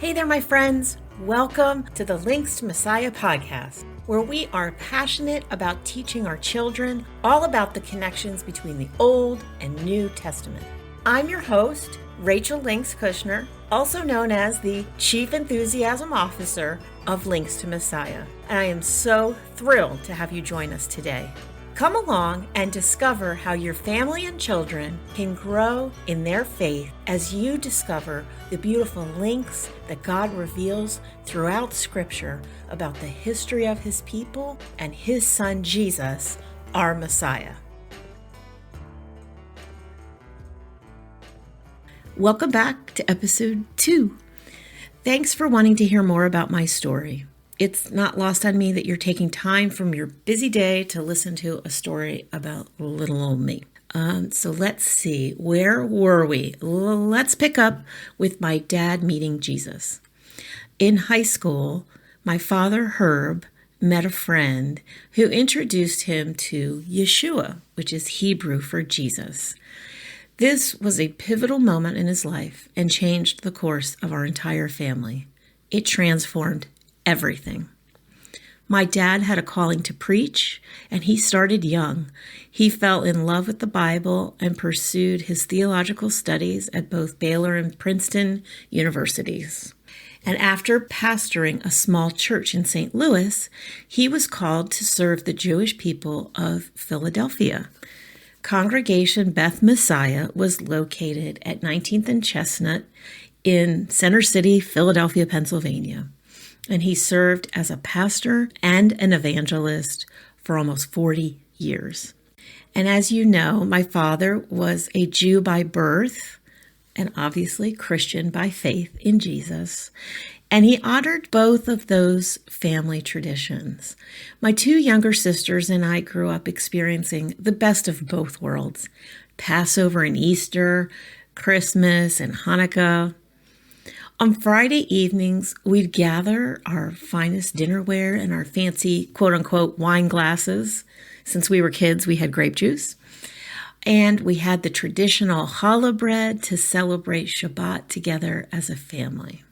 Hey there, my friends. Welcome to the Links to Messiah podcast, where we are passionate about teaching our children all about the connections between the Old and New Testament. I'm your host, Rachel Links Kushner, also known as the Chief Enthusiasm Officer of Links to Messiah. And I am so thrilled to have you join us today. Come along and discover how your family and children can grow in their faith as you discover the beautiful links that God reveals throughout Scripture about the history of His people and His Son Jesus, our Messiah. Welcome back to episode 2. Thanks for wanting to hear more about my story. It's not lost on me that you're taking time from your busy day to listen to a story about little old me. So let's see, where were we? Let's pick up with my dad meeting Jesus. In high school, my father, Herb, met a friend who introduced him to Yeshua, which is Hebrew for Jesus. This was a pivotal moment in his life and changed the course of our entire family. It transformed everything. My dad had a calling to preach, and he started young. He fell in love with the Bible and pursued his theological studies at both Baylor and Princeton universities. And after pastoring a small church in St. Louis, he was called to serve the Jewish people of Philadelphia. Congregation Beth Messiah was located at 19th and Chestnut in Center City, Philadelphia, Pennsylvania. And he served as a pastor and an evangelist for almost 40 years. And as you know, my father was a Jew by birth and obviously Christian by faith in Jesus. And he honored both of those family traditions. My 2 younger sisters and I grew up experiencing the best of both worlds: Passover and Easter, Christmas and Hanukkah. On Friday evenings, we'd gather our finest dinnerware and our fancy quote-unquote wine glasses. Since we were kids, we had grape juice. And we had the traditional challah bread to celebrate Shabbat together as a family.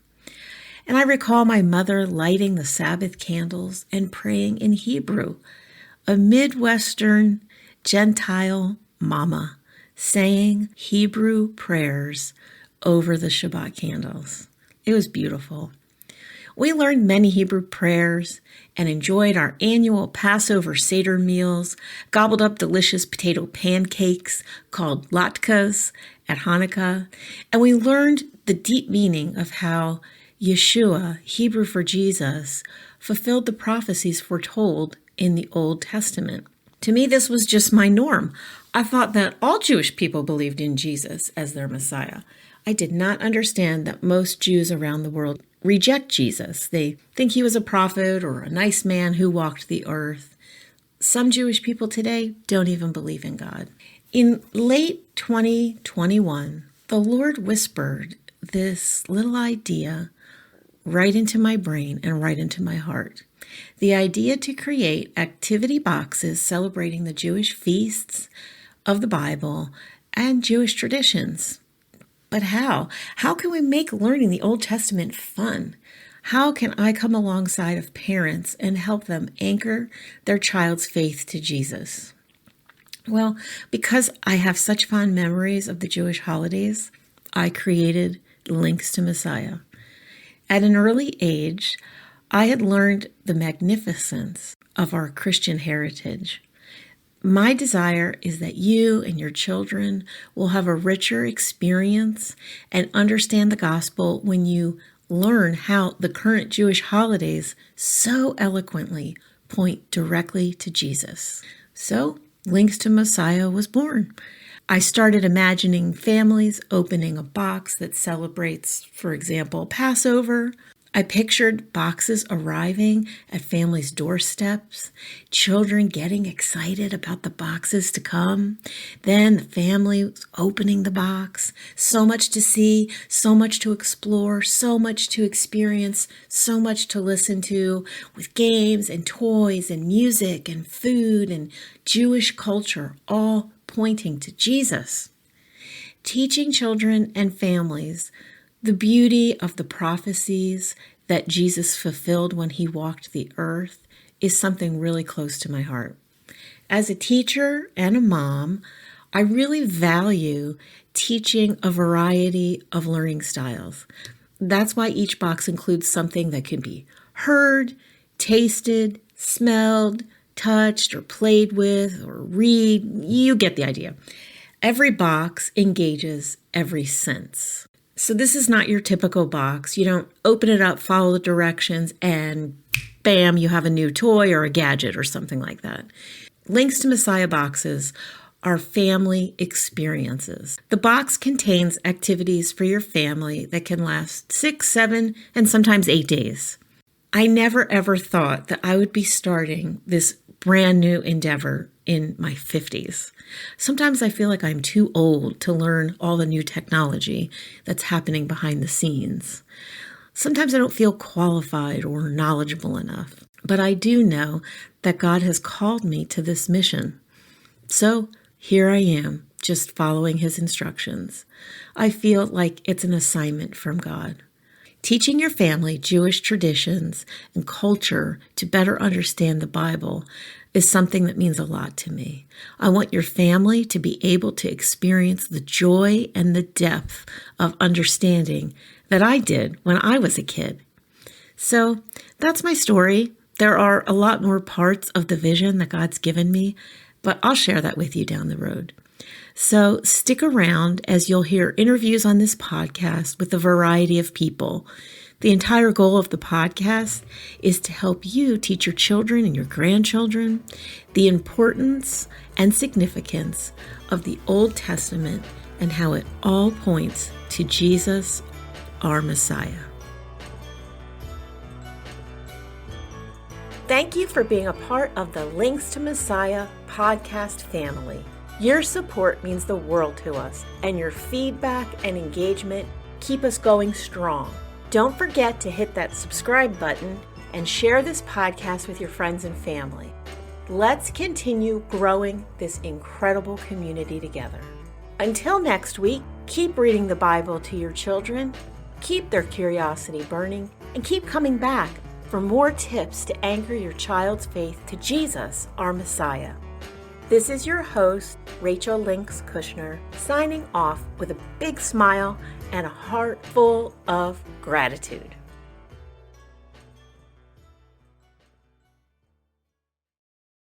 And I recall my mother lighting the Sabbath candles and praying in Hebrew, a Midwestern Gentile mama saying Hebrew prayers over the Shabbat candles. It was beautiful. We learned many Hebrew prayers and enjoyed our annual Passover Seder meals, gobbled up delicious potato pancakes called latkes at Hanukkah, and we learned the deep meaning of how Yeshua, Hebrew for Jesus, fulfilled the prophecies foretold in the Old Testament. To me, this was just my norm. I thought that all Jewish people believed in Jesus as their Messiah. I did not understand that most Jews around the world reject Jesus. They think he was a prophet or a nice man who walked the earth. Some Jewish people today don't even believe in God. In late 2021, the Lord whispered this little idea right into my brain and right into my heart. The idea to create activity boxes celebrating the Jewish feasts of the Bible and Jewish traditions. But how? How can we make learning the Old Testament fun? How can I come alongside of parents and help them anchor their child's faith to Jesus? Well, because I have such fond memories of the Jewish holidays, I created Links to Messiah. At an early age, I had learned the magnificence of our Christian heritage. My desire is that you and your children will have a richer experience and understand the gospel when you learn how the current Jewish holidays so eloquently point directly to Jesus. So, Links to Messiah was born. I started imagining families opening a box that celebrates, for example, Passover. I pictured boxes arriving at families' doorsteps, children getting excited about the boxes to come, then the family was opening the box, so much to see, so much to explore, so much to experience, so much to listen to, with games and toys and music and food and Jewish culture, all pointing to Jesus. Teaching children and families The beauty of the prophecies that Jesus fulfilled when he walked the earth is something really close to my heart. As a teacher and a mom, I really value teaching a variety of learning styles. That's why each box includes something that can be heard, tasted, smelled, touched, or played with, or read. You get the idea. Every box engages every sense. So this is not your typical box. You don't open it up, follow the directions, and bam, you have a new toy or a gadget or something like that. Links to Messiah boxes are family experiences. The box contains activities for your family that can last 6, 7, and sometimes 8 days. I never ever thought that I would be starting this brand new endeavor in my 50s. Sometimes I feel like I'm too old to learn all the new technology that's happening behind the scenes. Sometimes I don't feel qualified or knowledgeable enough, but I do know that God has called me to this mission. So here I am, just following his instructions. I feel like it's an assignment from God. Teaching your family Jewish traditions and culture to better understand the Bible is something that means a lot to me. I want your family to be able to experience the joy and the depth of understanding that I did when I was a kid. So that's my story. There are a lot more parts of the vision that God's given me, but I'll share that with you down the road. So stick around as you'll hear interviews on this podcast with a variety of people. The entire goal of the podcast is to help you teach your children and your grandchildren the importance and significance of the Old Testament and how it all points to Jesus, our Messiah. Thank you for being a part of the Links to Messiah podcast family. Your support means the world to us, and your feedback and engagement keep us going strong. Don't forget to hit that subscribe button and share this podcast with your friends and family. Let's continue growing this incredible community together. Until next week, keep reading the Bible to your children, keep their curiosity burning, and keep coming back for more tips to anchor your child's faith to Jesus, our Messiah. This is your host, Rachel Lynx Kushner, signing off with a big smile and a heart full of gratitude.